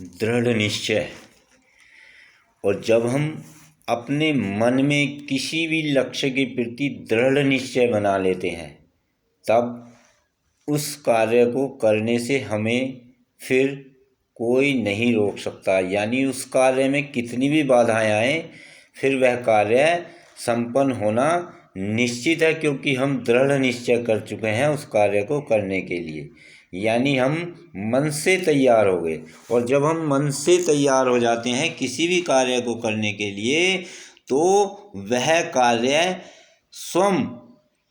दृढ़ निश्चय। और जब हम अपने मन में किसी भी लक्ष्य के प्रति दृढ़ निश्चय बना लेते हैं, तब उस कार्य को करने से हमें फिर कोई नहीं रोक सकता। यानी उस कार्य में कितनी भी बाधाएं आए, फिर वह कार्य संपन्न होना निश्चित है, क्योंकि हम दृढ़ निश्चय कर चुके हैं उस कार्य को करने के लिए। यानी हम मन से तैयार हो गए। और जब हम मन से तैयार हो जाते हैं किसी भी कार्य को करने के लिए, तो वह कार्य स्वयं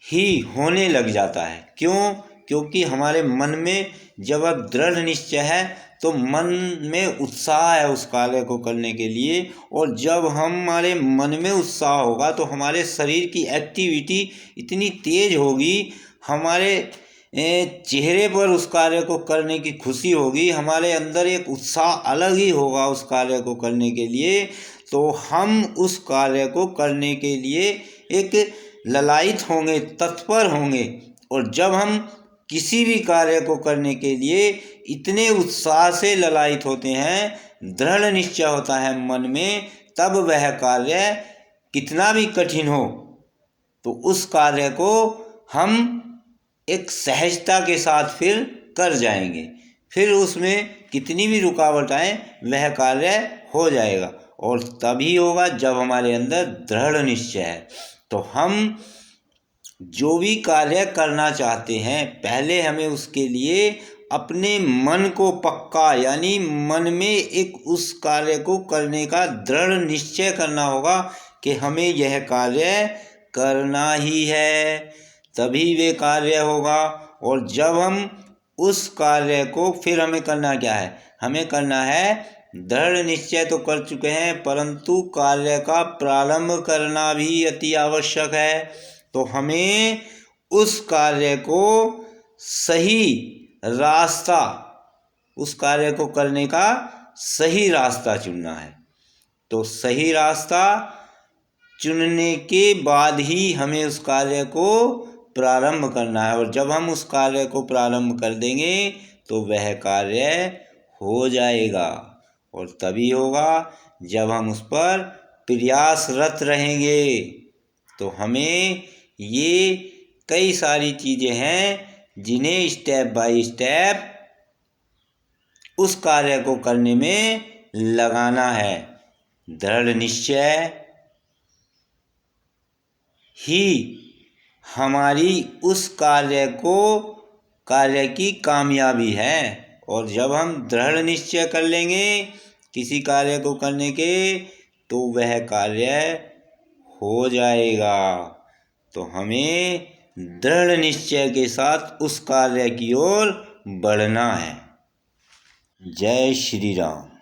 ही होने लग जाता है। क्यों? क्योंकि हमारे मन में जब अब दृढ़ निश्चय है तो मन में उत्साह है उस कार्य को करने के लिए। और जब हमारे मन में उत्साह होगा तो हमारे शरीर की एक्टिविटी इतनी तेज होगी, हमारे चेहरे पर उस कार्य को करने की खुशी होगी, हमारे अंदर एक उत्साह अलग ही होगा उस कार्य को करने के लिए। तो हम उस कार्य को करने के लिए एक ललायित होंगे, तत्पर होंगे। और जब हम किसी भी कार्य को करने के लिए इतने उत्साह से ललायित होते हैं, दृढ़ निश्चय होता है मन में, तब वह कार्य कितना भी कठिन हो तो उस कार्य को हम एक सहजता के साथ फिर कर जाएंगे। फिर उसमें कितनी भी रुकावट आए, वह कार्य हो जाएगा। और तभी होगा जब हमारे अंदर दृढ़ निश्चय है। तो हम जो भी कार्य करना चाहते हैं, पहले हमें उसके लिए अपने मन को पक्का, यानी मन में एक उस कार्य को करने का दृढ़ निश्चय करना होगा कि हमें यह कार्य करना ही है, तभी वे कार्य होगा। और जब हम उस कार्य को फिर हमें करना क्या है? हमें करना है, दृढ़ निश्चय तो कर चुके हैं, परंतु कार्य का प्रारंभ करना भी अति आवश्यक है। तो हमें उस कार्य को सही रास्ता, उस कार्य को करने का सही रास्ता चुनना है। तो सही रास्ता चुनने के बाद ही हमें उस कार्य को प्रारंभ करना है। और जब हम उस कार्य को प्रारंभ कर देंगे तो वह कार्य हो जाएगा। और तभी होगा जब हम उस पर प्रयासरत रहेंगे। तो हमें ये कई सारी चीज़ें हैं जिन्हें स्टेप बाय स्टेप उस कार्य को करने में लगाना है। दृढ़ निश्चय ही हमारी उस कार्य की कामयाबी है। और जब हम दृढ़ निश्चय कर लेंगे किसी कार्य को करने के, तो वह कार्य हो जाएगा। तो हमें दृढ़ निश्चय के साथ उस कार्य की ओर बढ़ना है। जय श्री राम।